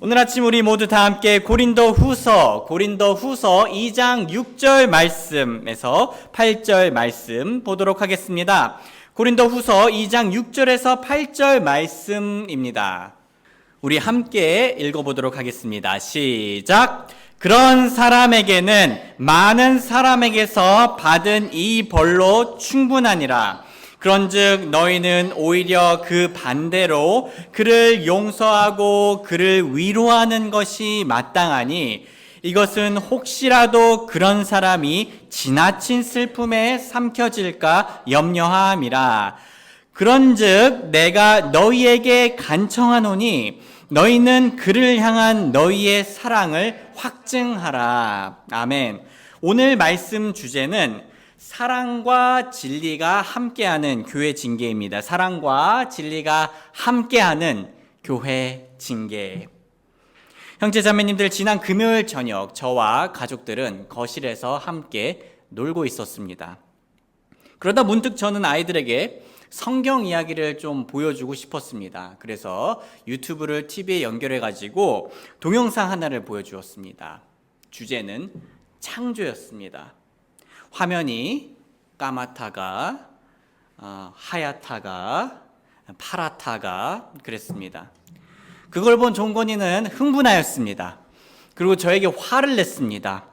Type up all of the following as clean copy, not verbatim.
오늘 아침 우리 모두 다 함께 고린도후서 2장 6절 말씀에서 8절 말씀 보도록 하겠습니다. 고린도후서 2장 6절에서 8절 말씀입니다. 우리 함께 읽어보도록 하겠습니다. 시작! 그런 사람에게는 많은 사람에게서 받은 이 벌로 충분하니라. 그런즉 너희는 오히려 그 반대로 그를 용서하고 그를 위로하는 것이 마땅하니 이것은 혹시라도 그런 사람이 지나친 슬픔에 삼켜질까 염려함이라. 그런즉 내가 너희에게 간청하노니 너희는 그를 향한 너희의 사랑을 확증하라. 아멘. 오늘 말씀 주제는 사랑과 진리가 함께하는 교회 징계입니다. 사랑과 진리가 함께하는 교회 징계. 형제 자매님들, 지난 금요일 저녁 저와 가족들은 거실에서 함께 놀고 있었습니다. 그러다 문득 저는 아이들에게 성경 이야기를 좀 보여주고 싶었습니다. 그래서 유튜브를 TV에 연결해가지고 동영상 하나를 보여주었습니다. 주제는 창조였습니다. 화면이 까맣다가 하얗다가 파랗다가 그랬습니다. 그걸 본 종건이는 흥분하였습니다. 그리고 저에게 화를 냈습니다.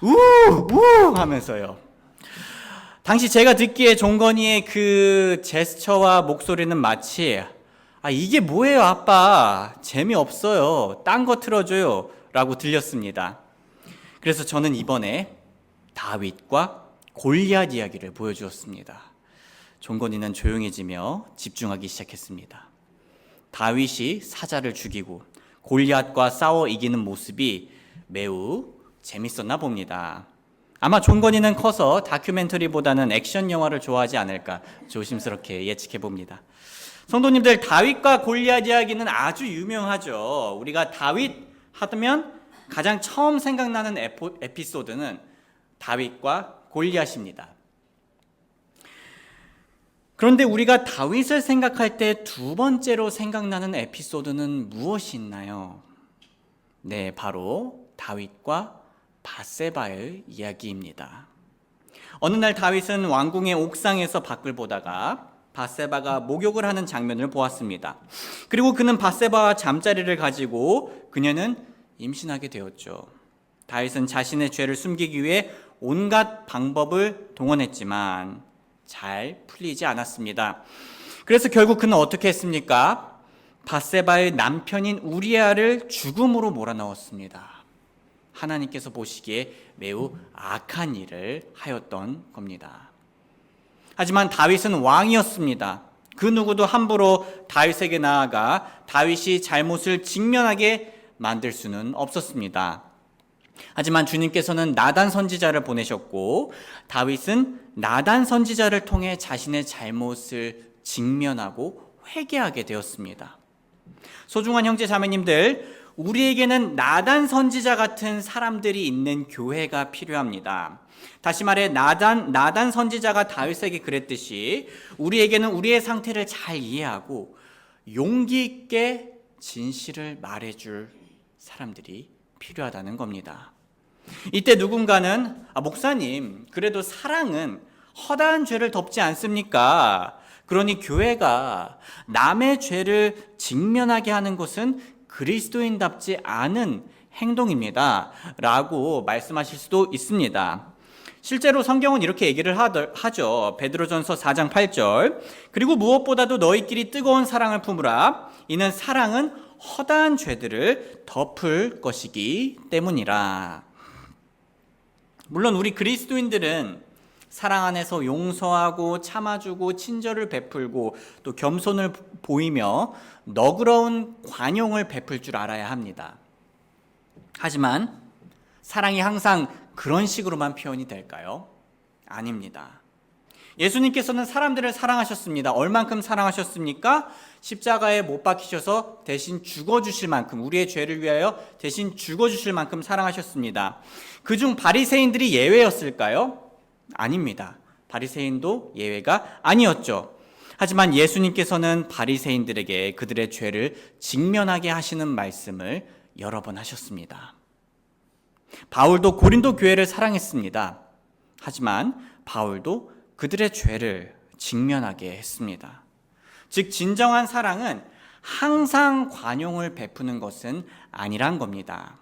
우 하면서요. 당시 제가 듣기에 종건이의 그 제스처와 목소리는 마치 이게 뭐예요 아빠, 재미없어요, 딴 거 틀어줘요 라고 들렸습니다. 그래서 저는 이번에 다윗과 골리앗 이야기를 보여주었습니다. 종건이는 조용해지며 집중하기 시작했습니다. 다윗이 사자를 죽이고 골리앗과 싸워 이기는 모습이 매우 재밌었나 봅니다. 아마 종건이는 커서 다큐멘터리보다는 액션 영화를 좋아하지 않을까 조심스럽게 예측해 봅니다. 성도님들, 다윗과 골리앗 이야기는 아주 유명하죠. 우리가 다윗 하면 가장 처음 생각나는 에피소드는 다윗과 골리앗입니다. 그런데 우리가 다윗을 생각할 때 두 번째로 생각나는 에피소드는 무엇이 있나요? 네, 바로 다윗과 밧세바의 이야기입니다. 어느 날 다윗은 왕궁의 옥상에서 밖을 보다가 밧세바가 목욕을 하는 장면을 보았습니다. 그리고 그는 밧세바와 잠자리를 가지고 그녀는 임신하게 되었죠. 다윗은 자신의 죄를 숨기기 위해 온갖 방법을 동원했지만 잘 풀리지 않았습니다. 그래서 결국 그는 어떻게 했습니까? 밧세바의 남편인 우리아를 죽음으로 몰아넣었습니다. 하나님께서 보시기에 매우 악한 일을 하였던 겁니다. 하지만 다윗은 왕이었습니다. 그 누구도 함부로 다윗에게 나아가 다윗이 잘못을 직면하게 만들 수는 없었습니다. 하지만 주님께서는 나단 선지자를 보내셨고 다윗은 나단 선지자를 통해 자신의 잘못을 직면하고 회개하게 되었습니다. 소중한 형제 자매님들, 우리에게는 나단 선지자 같은 사람들이 있는 교회가 필요합니다. 다시 말해 나단 선지자가 다윗에게 그랬듯이 우리에게는 우리의 상태를 잘 이해하고 용기 있게 진실을 말해줄 사람들이 필요하다는 겁니다. 이때 누군가는 목사님, 그래도 사랑은 허다한 죄를 덮지 않습니까? 그러니 교회가 남의 죄를 직면하게 하는 것은 그리스도인답지 않은 행동입니다 라고 말씀하실 수도 있습니다. 실제로 성경은 이렇게 얘기를 하죠. 베드로전서 4장 8절, 그리고 무엇보다도 너희끼리 뜨거운 사랑을 품으라. 이는 사랑은 허다한 죄들을 덮을 것이기 때문이라. 물론 우리 그리스도인들은 사랑 안에서 용서하고 참아주고 친절을 베풀고 또 겸손을 보이며 너그러운 관용을 베풀 줄 알아야 합니다. 하지만 사랑이 항상 그런 식으로만 표현이 될까요? 아닙니다. 예수님께서는 사람들을 사랑하셨습니다. 얼만큼 사랑하셨습니까? 십자가에 못 박히셔서 대신 죽어주실 만큼, 우리의 죄를 위하여 대신 죽어주실 만큼 사랑하셨습니다. 그중 바리새인들이 예외였을까요? 아닙니다. 바리새인도 예외가 아니었죠. 하지만 예수님께서는 바리새인들에게 그들의 죄를 직면하게 하시는 말씀을 여러 번 하셨습니다. 바울도 고린도 교회를 사랑했습니다. 하지만 바울도 그들의 죄를 직면하게 했습니다. 즉 진정한 사랑은 항상 관용을 베푸는 것은 아니란 겁니다.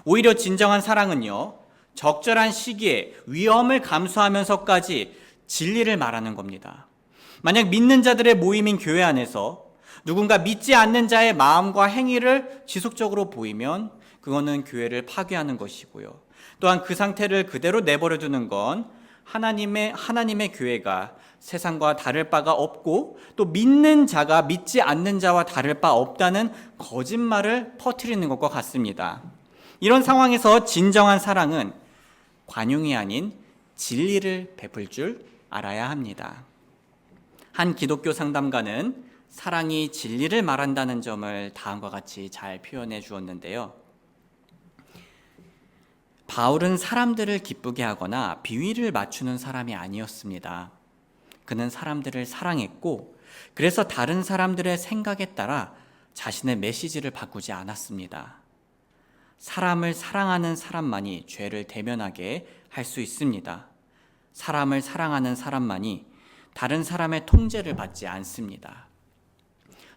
오히려 진정한 사랑은요, 적절한 시기에 위험을 감수하면서까지 진리를 말하는 겁니다. 만약 믿는 자들의 모임인 교회 안에서 누군가 믿지 않는 자의 마음과 행위를 지속적으로 보이면 그거는 교회를 파괴하는 것이고요. 또한 그 상태를 그대로 내버려 두는 건 하나님의 교회가 세상과 다를 바가 없고 또 믿는 자가 믿지 않는 자와 다를 바 없다는 거짓말을 퍼뜨리는 것과 같습니다. 이런 상황에서 진정한 사랑은 관용이 아닌 진리를 베풀 줄 알아야 합니다. 한 기독교 상담가는 사랑이 진리를 말한다는 점을 다음과 같이 잘 표현해 주었는데요. 바울은 사람들을 기쁘게 하거나 비위를 맞추는 사람이 아니었습니다. 그는 사람들을 사랑했고 그래서 다른 사람들의 생각에 따라 자신의 메시지를 바꾸지 않았습니다. 사람을 사랑하는 사람만이 죄를 대면하게 할 수 있습니다. 사람을 사랑하는 사람만이 다른 사람의 통제를 받지 않습니다.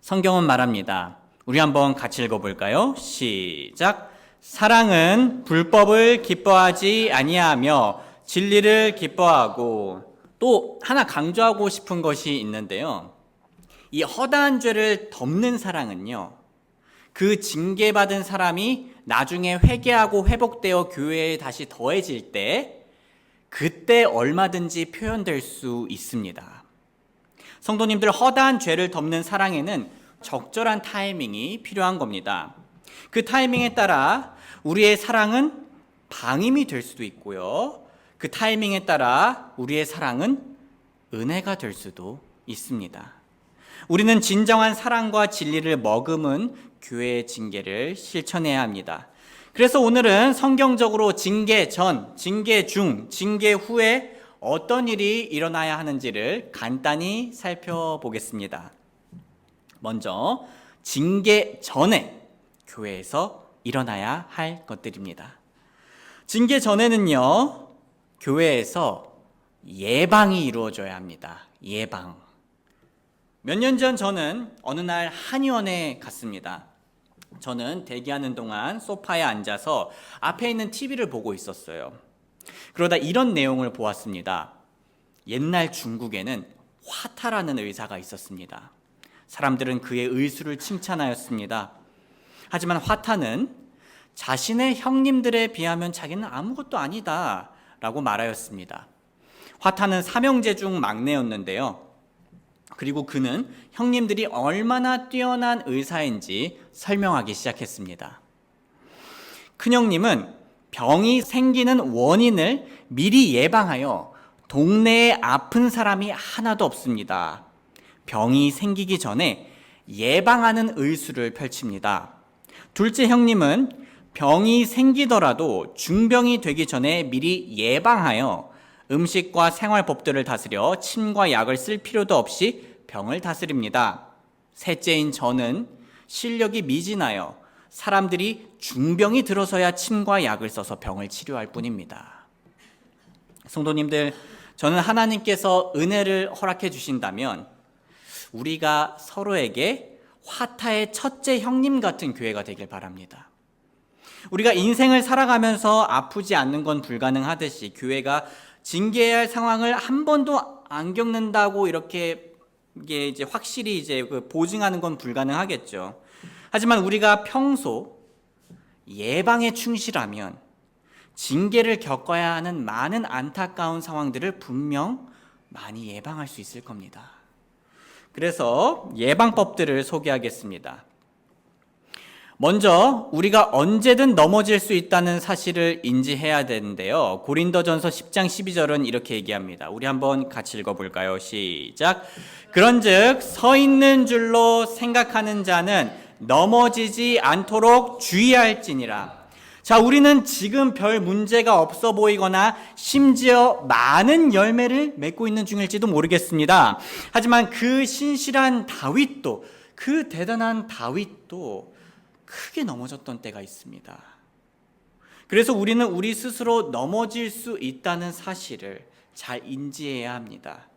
성경은 말합니다. 우리 한번 같이 읽어볼까요? 시작. 사랑은 불법을 기뻐하지 아니하며 진리를 기뻐하고, 또 하나 강조하고 싶은 것이 있는데요. 이 허다한 죄를 덮는 사랑은요, 그 징계받은 사람이 나중에 회개하고 회복되어 교회에 다시 더해질 때 그때 얼마든지 표현될 수 있습니다. 성도님들, 허다한 죄를 덮는 사랑에는 적절한 타이밍이 필요한 겁니다. 그 타이밍에 따라 우리의 사랑은 방임이 될 수도 있고요. 그 타이밍에 따라 우리의 사랑은 은혜가 될 수도 있습니다. 우리는 진정한 사랑과 진리를 머금은 교회의 징계를 실천해야 합니다. 그래서 오늘은 성경적으로 징계 전, 징계 중, 징계 후에 어떤 일이 일어나야 하는지를 간단히 살펴보겠습니다. 먼저 징계 전에 교회에서 일어나야 할 것들입니다. 징계 전에는요, 교회에서 예방이 이루어져야 합니다. 예방. 몇 년 전 저는 어느 날 한의원에 갔습니다. 저는 대기하는 동안 소파에 앉아서 앞에 있는 TV를 보고 있었어요. 그러다 이런 내용을 보았습니다. 옛날 중국에는 화타라는 의사가 있었습니다. 사람들은 그의 의술을 칭찬하였습니다. 하지만 화타는 자신의 형님들에 비하면 자기는 아무것도 아니다 라고 말하였습니다. 화타는 삼형제 중 막내였는데요. 그리고 그는 형님들이 얼마나 뛰어난 의사인지 설명하기 시작했습니다. 큰형님은 병이 생기는 원인을 미리 예방하여 동네에 아픈 사람이 하나도 없습니다. 병이 생기기 전에 예방하는 의술을 펼칩니다. 둘째 형님은 병이 생기더라도 중병이 되기 전에 미리 예방하여 음식과 생활법들을 다스려 침과 약을 쓸 필요도 없이 병을 다스립니다. 셋째인 저는 실력이 미진하여 사람들이 중병이 들어서야 침과 약을 써서 병을 치료할 뿐입니다. 성도님들, 저는 하나님께서 은혜를 허락해 주신다면 우리가 서로에게 화타의 첫째 형님 같은 교회가 되길 바랍니다. 우리가 인생을 살아가면서 아프지 않는 건 불가능하듯이 교회가 징계해야 할 상황을 한 번도 안 겪는다고 이렇게 이게 이제 확실히 이제 보증하는 건 불가능하겠죠. 하지만 우리가 평소 예방에 충실하면 징계를 겪어야 하는 많은 안타까운 상황들을 분명 많이 예방할 수 있을 겁니다. 그래서 예방법들을 소개하겠습니다. 먼저 우리가 언제든 넘어질 수 있다는 사실을 인지해야 되는데요. 고린도전서 10장 12절은 이렇게 얘기합니다. 우리 한번 같이 읽어볼까요? 시작. 그런즉 서 있는 줄로 생각하는 자는 넘어지지 않도록 주의할지니라. 자, 우리는 지금 별 문제가 없어 보이거나 심지어 많은 열매를 맺고 있는 중일지도 모르겠습니다. 하지만 그 신실한 다윗도, 그 대단한 다윗도 크게 넘어졌던 때가 있습니다. 그래서 우리는 우리 스스로 넘어질 수 있다는 사실을 잘 인지해야 합니다.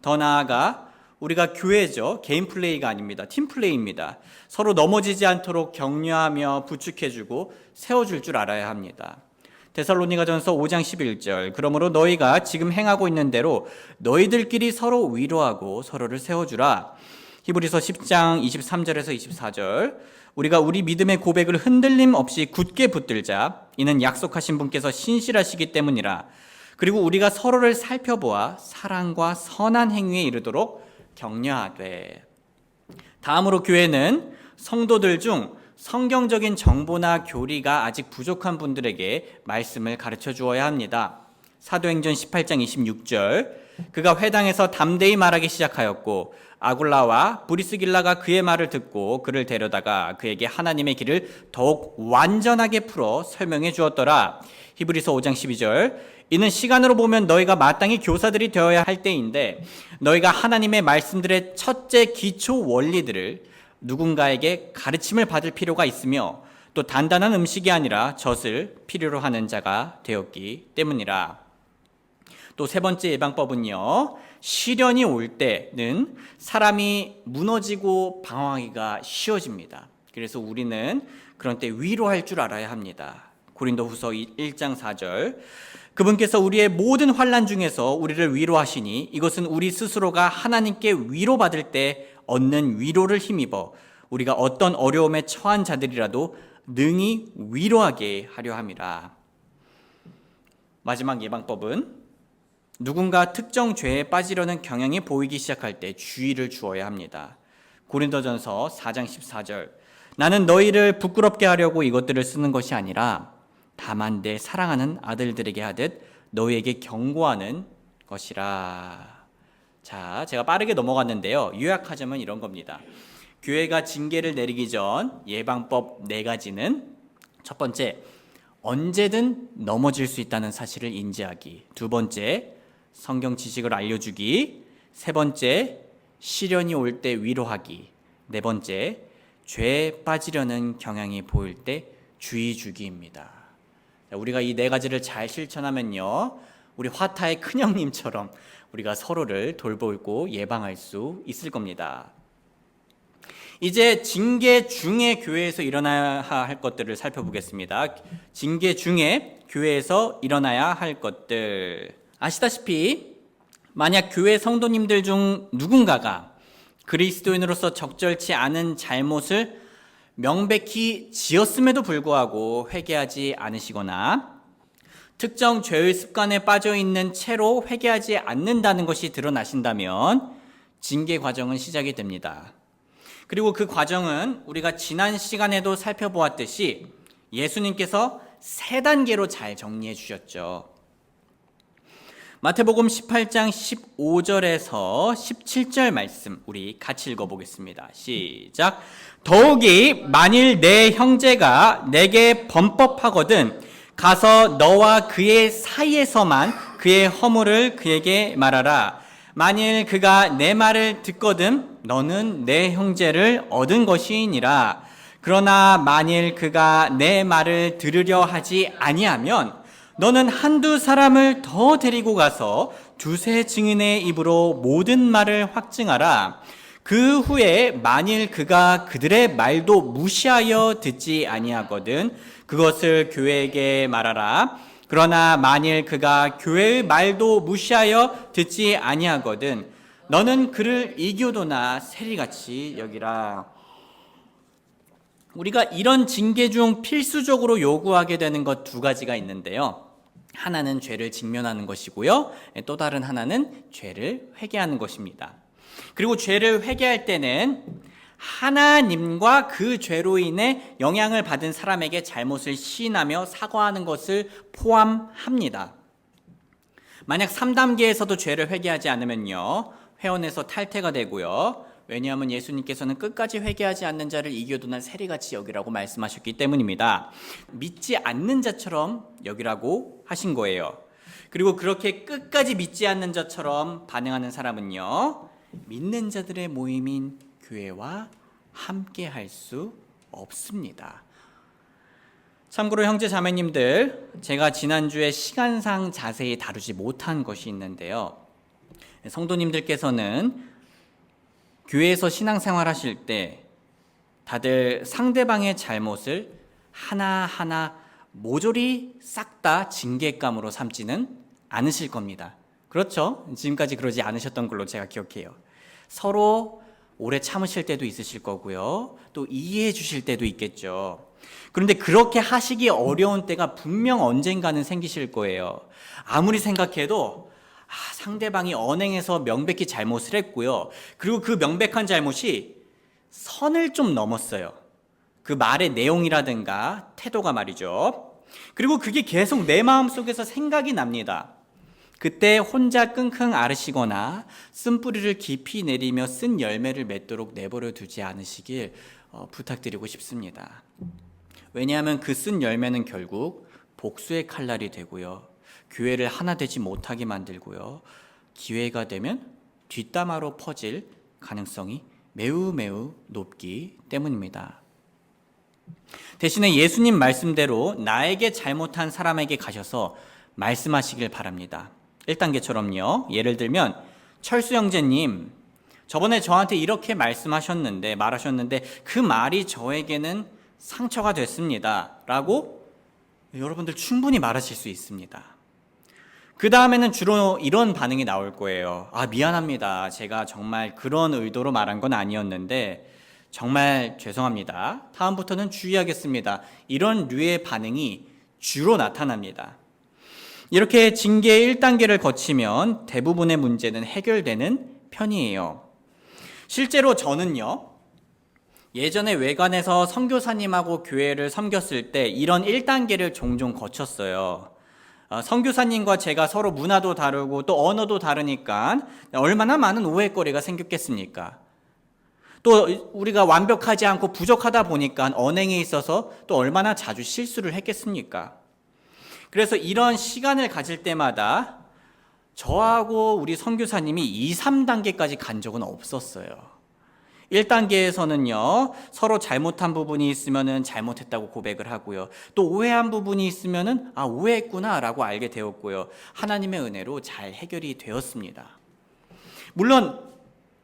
더 나아가 우리가 교회죠. 개인 플레이가 아닙니다. 팀 플레이입니다. 서로 넘어지지 않도록 격려하며 부축해주고 세워줄 줄 알아야 합니다. 데살로니가전서 5장 11절 그러므로 너희가 지금 행하고 있는 대로 너희들끼리 서로 위로하고 서로를 세워주라. 히브리서 10장 23절에서 24절 우리가 우리 믿음의 고백을 흔들림 없이 굳게 붙들자. 이는 약속하신 분께서 신실하시기 때문이라. 그리고 우리가 서로를 살펴보아 사랑과 선한 행위에 이르도록 격려하되. 다음으로 교회는 성도들 중 성경적인 정보나 교리가 아직 부족한 분들에게 말씀을 가르쳐 주어야 합니다. 사도행전 18장 26절 그가 회당에서 담대히 말하기 시작하였고 아굴라와 브리스길라가 그의 말을 듣고 그를 데려다가 그에게 하나님의 길을 더욱 완전하게 풀어 설명해 주었더라. 히브리서 5장 12절 이는 시간으로 보면 너희가 마땅히 교사들이 되어야 할 때인데 너희가 하나님의 말씀들의 첫째 기초 원리들을 누군가에게 가르침을 받을 필요가 있으며 또 단단한 음식이 아니라 젖을 필요로 하는 자가 되었기 때문이라. 또 세 번째 예방법은요, 시련이 올 때는 사람이 무너지고 방황하기가 쉬워집니다. 그래서 우리는 그런 때 위로할 줄 알아야 합니다. 고린도후서 1장 4절 그분께서 우리의 모든 환난 중에서 우리를 위로하시니 이것은 우리 스스로가 하나님께 위로받을 때 얻는 위로를 힘입어 우리가 어떤 어려움에 처한 자들이라도 능히 위로하게 하려 함이라. 마지막 예방법은 누군가 특정 죄에 빠지려는 경향이 보이기 시작할 때 주의를 주어야 합니다. 고린도전서 4장 14절 나는 너희를 부끄럽게 하려고 이것들을 쓰는 것이 아니라 다만 내 사랑하는 아들들에게 하듯 너희에게 경고하는 것이라. 자, 제가 빠르게 넘어갔는데요. 요약하자면 이런 겁니다. 교회가 징계를 내리기 전 예방법 4가지는 첫 번째, 언제든 넘어질 수 있다는 사실을 인지하기. 두 번째, 성경 지식을 알려주기. 세 번째, 시련이 올 때 위로하기. 네 번째, 죄에 빠지려는 경향이 보일 때 주의 주기입니다. 우리가 이 4가지를 잘 실천하면요, 우리 화타의 큰형님처럼 우리가 서로를 돌보고 예방할 수 있을 겁니다. 이제 징계 중에 교회에서 일어나야 할 것들을 살펴보겠습니다. 징계 중에 교회에서 일어나야 할 것들. 아시다시피 만약 교회 성도님들 중 누군가가 그리스도인으로서 적절치 않은 잘못을 명백히 지었음에도 불구하고 회개하지 않으시거나 특정 죄의 습관에 빠져 있는 채로 회개하지 않는다는 것이 드러나신다면 징계 과정은 시작이 됩니다. 그리고 그 과정은 우리가 지난 시간에도 살펴보았듯이 예수님께서 3단계로 잘 정리해 주셨죠. 마태복음 18장 15절에서 17절 말씀 우리 같이 읽어보겠습니다. 시작. 더욱이 만일 내 형제가 내게 범법하거든 가서 너와 그의 사이에서만 그의 허물을 그에게 말하라. 만일 그가 내 말을 듣거든 너는 내 형제를 얻은 것이니라. 그러나 만일 그가 내 말을 들으려 하지 아니하면 너는 한두 사람을 더 데리고 가서 두세 증인의 입으로 모든 말을 확증하라. 그 후에 만일 그가 그들의 말도 무시하여 듣지 아니하거든 그것을 교회에게 말하라. 그러나 만일 그가 교회의 말도 무시하여 듣지 아니하거든 너는 그를 이교도나 세리같이 여기라. 우리가 이런 징계 중 필수적으로 요구하게 되는 것 2가지가 있는데요. 하나는 죄를 직면하는 것이고요. 또 다른 하나는 죄를 회개하는 것입니다. 그리고 죄를 회개할 때는 하나님과 그 죄로 인해 영향을 받은 사람에게 잘못을 시인하며 사과하는 것을 포함합니다. 만약 3단계에서도 죄를 회개하지 않으면요, 회원에서 탈퇴가 되고요. 왜냐하면 예수님께서는 끝까지 회개하지 않는 자를 이교도나 세리같이 여기라고 말씀하셨기 때문입니다. 믿지 않는 자처럼 여기라고 하신 거예요. 그리고 그렇게 끝까지 믿지 않는 자처럼 반응하는 사람은요, 믿는 자들의 모임인 교회와 함께 할 수 없습니다. 참고로 형제 자매님들, 제가 지난주에 시간상 자세히 다루지 못한 것이 있는데요. 성도님들께서는 교회에서 신앙생활 하실 때 다들 상대방의 잘못을 하나하나 모조리 싹 다 징계감으로 삼지는 않으실 겁니다. 그렇죠? 지금까지 그러지 않으셨던 걸로 제가 기억해요. 서로 오래 참으실 때도 있으실 거고요. 또 이해해 주실 때도 있겠죠. 그런데 그렇게 하시기 어려운 때가 분명 언젠가는 생기실 거예요. 아무리 생각해도 상대방이 언행에서 명백히 잘못을 했고요. 그리고 그 명백한 잘못이 선을 좀 넘었어요. 그 말의 내용이라든가 태도가 말이죠. 그리고 그게 계속 내 마음속에서 생각이 납니다. 그때 혼자 끙끙 앓으시거나 쓴뿌리를 깊이 내리며 쓴 열매를 맺도록 내버려 두지 않으시길 부탁드리고 싶습니다. 왜냐하면 그 쓴 열매는 결국 복수의 칼날이 되고요. 교회를 하나 되지 못하게 만들고요. 기회가 되면 뒷담화로 퍼질 가능성이 매우 높기 때문입니다. 대신에 예수님 말씀대로 나에게 잘못한 사람에게 가셔서 말씀하시길 바랍니다. 1단계처럼요. 예를 들면 철수 형제님, 저번에 저한테 이렇게 말씀하셨는데 말하셨는데 그 말이 저에게는 상처가 됐습니다. 라고 여러분들 충분히 말하실 수 있습니다. 그 다음에는 주로 이런 반응이 나올 거예요. 미안합니다. 제가 정말 그런 의도로 말한 건 아니었는데 정말 죄송합니다. 다음부터는 주의하겠습니다. 이런 류의 반응이 주로 나타납니다. 이렇게 징계 1단계를 거치면 대부분의 문제는 해결되는 편이에요. 실제로 저는요, 예전에 외관에서 선교사님하고 교회를 섬겼을 때 이런 1단계를 종종 거쳤어요. 선교사님과 제가 서로 문화도 다르고 또 언어도 다르니까 얼마나 많은 오해거리가 생겼겠습니까? 또 우리가 완벽하지 않고 부족하다 보니까 언행에 있어서 또 얼마나 자주 실수를 했겠습니까? 그래서 이런 시간을 가질 때마다 저하고 우리 선교사님이 2, 3단계까지 간 적은 없었어요. 1단계에서는요, 서로 잘못한 부분이 있으면은 잘못했다고 고백을 하고요. 또 오해한 부분이 있으면은 오해했구나 라고 알게 되었고요. 하나님의 은혜로 잘 해결이 되었습니다. 물론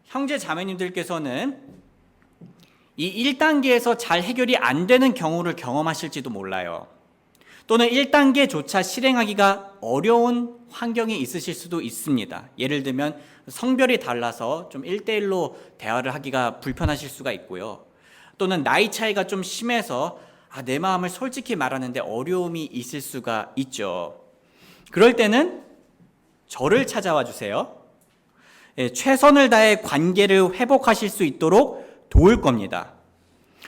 형제 자매님들께서는 이 1단계에서 잘 해결이 안 되는 경우를 경험하실지도 몰라요. 또는 1단계조차 실행하기가 어려운 환경이 있으실 수도 있습니다. 예를 들면 성별이 달라서 좀 1대1로 대화를 하기가 불편하실 수가 있고요. 또는 나이 차이가 좀 심해서 내 마음을 솔직히 말하는데 어려움이 있을 수가 있죠. 그럴 때는 저를 찾아와 주세요. 최선을 다해 관계를 회복하실 수 있도록 도울 겁니다.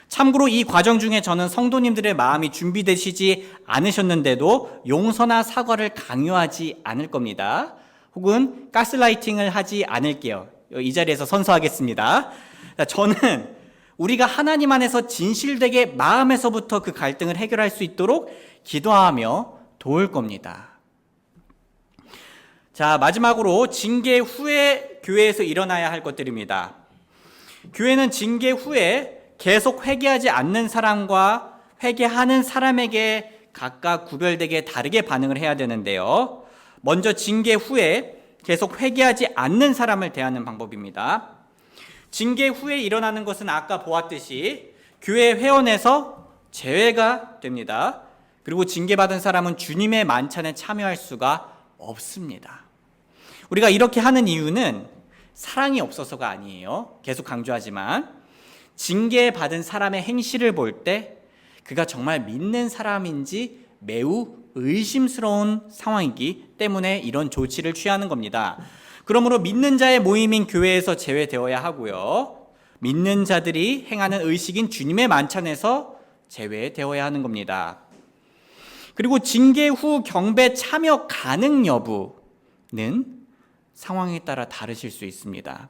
참고로 이 과정 중에 저는 성도님들의 마음이 준비되시지 않으셨는데도 용서나 사과를 강요하지 않을 겁니다. 혹은 가스라이팅을 하지 않을게요. 이 자리에서 선서하겠습니다. 저는 우리가 하나님 안에서 진실되게 마음에서부터 그 갈등을 해결할 수 있도록 기도하며 도울 겁니다. 자, 마지막으로 징계 후에 교회에서 일어나야 할 것들입니다. 교회는 징계 후에 계속 회개하지 않는 사람과 회개하는 사람에게 각각 구별되게 다르게 반응을 해야 되는데요. 먼저 징계 후에 계속 회개하지 않는 사람을 대하는 방법입니다. 징계 후에 일어나는 것은 아까 보았듯이 교회 회원에서 제외가 됩니다. 그리고 징계받은 사람은 주님의 만찬에 참여할 수가 없습니다. 우리가 이렇게 하는 이유는 사랑이 없어서가 아니에요. 계속 강조하지만 징계받은 사람의 행실을 볼 때 그가 정말 믿는 사람인지 매우 의심스러운 상황이기 때문에 이런 조치를 취하는 겁니다. 그러므로 믿는 자의 모임인 교회에서 제외되어야 하고요. 믿는 자들이 행하는 의식인 주님의 만찬에서 제외되어야 하는 겁니다. 그리고 징계 후 경배 참여 가능 여부는 상황에 따라 다르실 수 있습니다.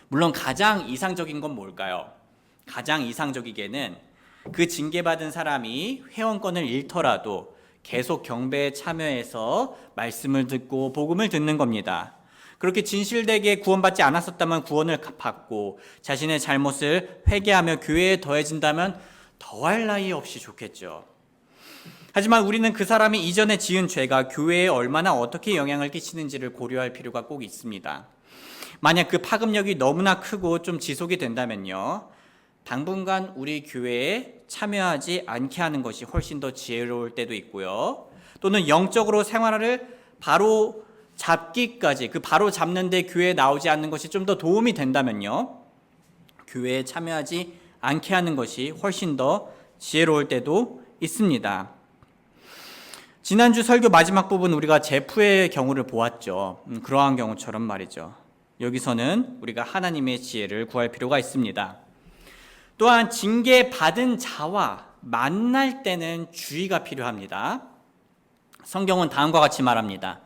물론 가장 이상적인 건 뭘까요? 가장 이상적이게는 그 징계받은 사람이 회원권을 잃더라도 계속 경배에 참여해서 말씀을 듣고 복음을 듣는 겁니다. 그렇게 진실되게 구원받지 않았었다면 구원을 받고 자신의 잘못을 회개하며 교회에 더해진다면 더할 나위 없이 좋겠죠. 하지만 우리는 그 사람이 이전에 지은 죄가 교회에 얼마나 어떻게 영향을 끼치는지를 고려할 필요가 꼭 있습니다. 만약 그 파급력이 너무나 크고 좀 지속이 된다면요, 당분간 우리 교회에 참여하지 않게 하는 것이 훨씬 더 지혜로울 때도 있고요. 또는 영적으로 생활을 바로 잡기까지, 그 바로 잡는데 교회에 나오지 않는 것이 좀 더 도움이 된다면요, 교회에 참여하지 않게 하는 것이 훨씬 더 지혜로울 때도 있습니다. 지난주 설교 마지막 부분 우리가 제프의 경우를 보았죠. 그러한 경우처럼 말이죠. 여기서는 우리가 하나님의 지혜를 구할 필요가 있습니다. 또한 징계받은 자와 만날 때는 주의가 필요합니다. 성경은 다음과 같이 말합니다.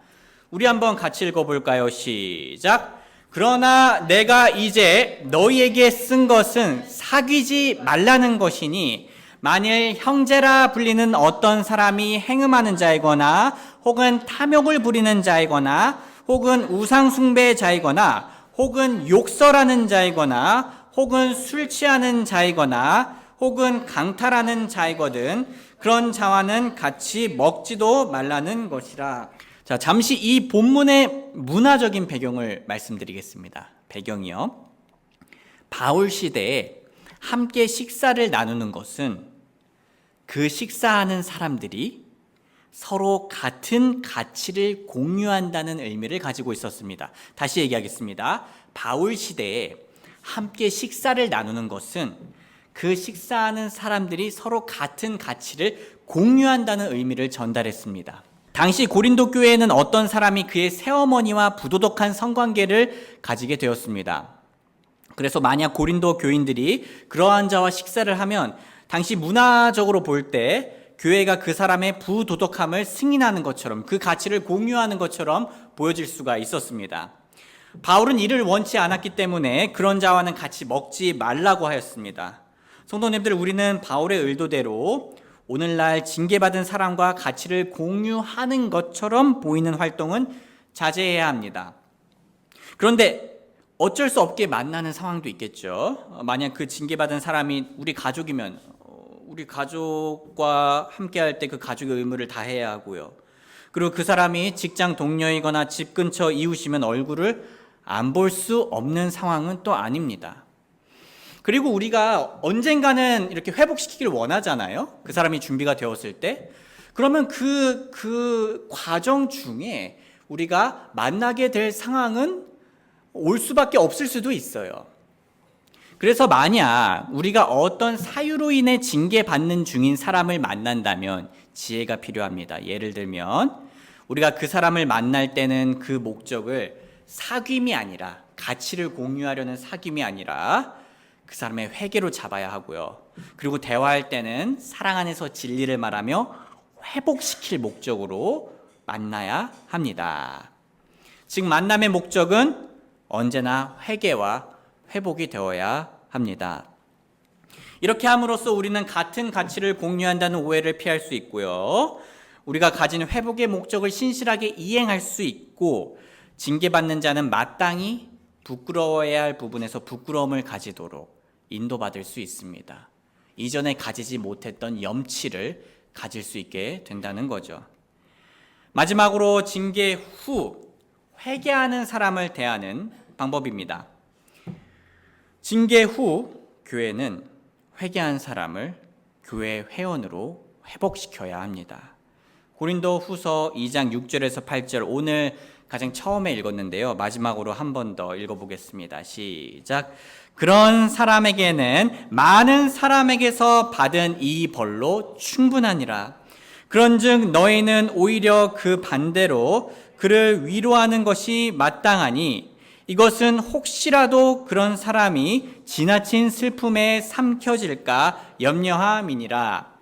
우리 한번 같이 읽어볼까요? 시작. 그러나 내가 이제 너희에게 쓴 것은 사귀지 말라는 것이니 만일 형제라 불리는 어떤 사람이 행음하는 자이거나 혹은 탐욕을 부리는 자이거나 혹은 우상숭배자이거나 혹은 욕설하는 자이거나 혹은 술 취하는 자이거나 혹은 강탈하는 자이거든 그런 자와는 같이 먹지도 말라는 것이라. 자, 잠시 이 본문의 문화적인 배경을 말씀드리겠습니다. 배경이요. 바울 시대에 함께 식사를 나누는 것은 그 식사하는 사람들이 서로 같은 가치를 공유한다는 의미를 가지고 있었습니다. 다시 얘기하겠습니다. 바울 시대에 함께 식사를 나누는 것은 그 식사하는 사람들이 서로 같은 가치를 공유한다는 의미를 전달했습니다. 당시 고린도 교회에는 어떤 사람이 그의 새어머니와 부도덕한 성관계를 가지게 되었습니다. 그래서 만약 고린도 교인들이 그러한 자와 식사를 하면 당시 문화적으로 볼 때 교회가 그 사람의 부도덕함을 승인하는 것처럼 그 가치를 공유하는 것처럼 보여질 수가 있었습니다. 바울은 이를 원치 않았기 때문에 그런 자와는 같이 먹지 말라고 하였습니다. 성도님들, 우리는 바울의 의도대로 오늘날 징계받은 사람과 가치를 공유하는 것처럼 보이는 활동은 자제해야 합니다. 그런데 어쩔 수 없게 만나는 상황도 있겠죠. 만약 그 징계받은 사람이 우리 가족이면 우리 가족과 함께 할 때 그 가족의 의무를 다해야 하고요. 그리고 그 사람이 직장 동료이거나 집 근처 이웃이면 얼굴을 안 볼 수 없는 상황은 또 아닙니다. 그리고 우리가 언젠가는 이렇게 회복시키기를 원하잖아요. 그 사람이 준비가 되었을 때. 그러면 그 과정 중에 우리가 만나게 될 상황은 올 수밖에 없을 수도 있어요. 그래서 만약 우리가 어떤 사유로 인해 징계받는 중인 사람을 만난다면 지혜가 필요합니다. 예를 들면 우리가 그 사람을 만날 때는 그 목적을 사귐이 아니라, 가치를 공유하려는 사귐이 아니라 그 사람의 회개로 잡아야 하고요. 그리고 대화할 때는 사랑 안에서 진리를 말하며 회복시킬 목적으로 만나야 합니다. 즉 만남의 목적은 언제나 회개와 회복이 되어야 합니다. 이렇게 함으로써 우리는 같은 가치를 공유한다는 오해를 피할 수 있고요. 우리가 가진 회복의 목적을 신실하게 이행할 수 있고, 징계받는 자는 마땅히 부끄러워해야 할 부분에서 부끄러움을 가지도록 인도받을 수 있습니다. 이전에 가지지 못했던 염치를 가질 수 있게 된다는 거죠. 마지막으로 징계 후 회개하는 사람을 대하는 방법입니다. 징계 후 교회는 회개한 사람을 교회 회원으로 회복시켜야 합니다. 고린도 후서 2장 6절에서 8절, 오늘 가장 처음에 읽었는데요. 마지막으로 한 번 더 읽어보겠습니다. 시작. 그런 사람에게는 많은 사람에게서 받은 이 벌로 충분하니라. 그런즉 너희는 오히려 그 반대로 그를 위로하는 것이 마땅하니 이것은 혹시라도 그런 사람이 지나친 슬픔에 삼켜질까 염려함이니라.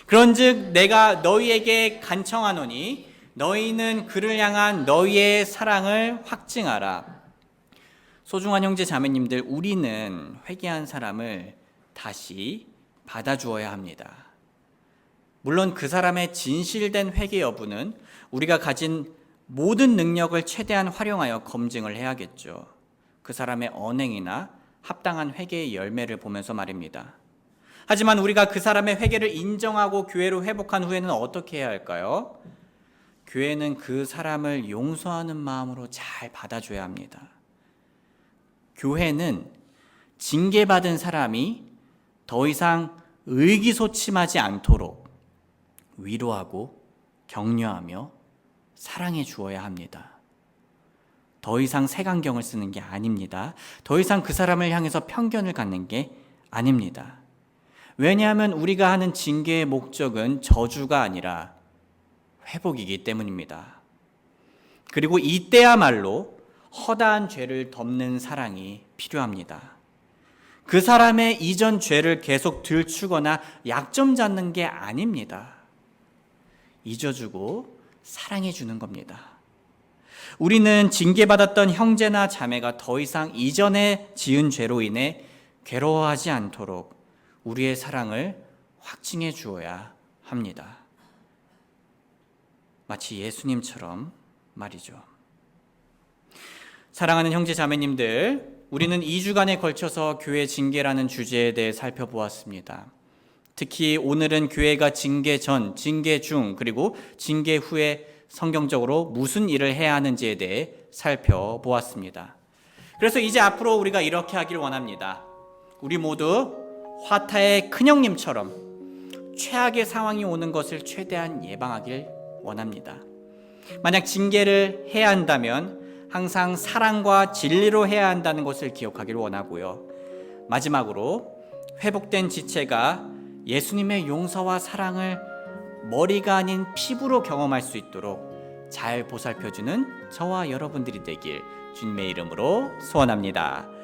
그런즉 내가 너희에게 간청하노니 너희는 그를 향한 너희의 사랑을 확증하라. 소중한 형제 자매님들, 우리는 회개한 사람을 다시 받아주어야 합니다. 물론 그 사람의 진실된 회개 여부는 우리가 가진 모든 능력을 최대한 활용하여 검증을 해야겠죠. 그 사람의 언행이나 합당한 회개의 열매를 보면서 말입니다. 하지만 우리가 그 사람의 회개를 인정하고 교회로 회복한 후에는 어떻게 해야 할까요? 교회는 그 사람을 용서하는 마음으로 잘 받아줘야 합니다. 교회는 징계받은 사람이 더 이상 의기소침하지 않도록 위로하고 격려하며 사랑해 주어야 합니다. 더 이상 색안경을 쓰는 게 아닙니다. 더 이상 그 사람을 향해서 편견을 갖는 게 아닙니다. 왜냐하면 우리가 하는 징계의 목적은 저주가 아니라 회복이기 때문입니다. 그리고 이때야말로 허다한 죄를 덮는 사랑이 필요합니다. 그 사람의 이전 죄를 계속 들추거나 약점 잡는 게 아닙니다. 잊어주고 사랑해주는 겁니다. 우리는 징계받았던 형제나 자매가 더 이상 이전에 지은 죄로 인해 괴로워하지 않도록 우리의 사랑을 확증해 주어야 합니다. 마치 예수님처럼 말이죠. 사랑하는 형제 자매님들, 우리는 2주간에 걸쳐서 교회 징계라는 주제에 대해 살펴보았습니다. 특히 오늘은 교회가 징계 전, 징계 중, 그리고 징계 후에 성경적으로 무슨 일을 해야 하는지에 대해 살펴보았습니다. 그래서 이제 앞으로 우리가 이렇게 하길 원합니다. 우리 모두 화타의 큰형님처럼 최악의 상황이 오는 것을 최대한 예방하길 원합니다. 만약 징계를 해야 한다면 항상 사랑과 진리로 해야 한다는 것을 기억하길 원하고요. 마지막으로 회복된 지체가 예수님의 용서와 사랑을 머리가 아닌 피부로 경험할 수 있도록 잘 보살펴주는 저와 여러분들이 되길 주님의 이름으로 소원합니다.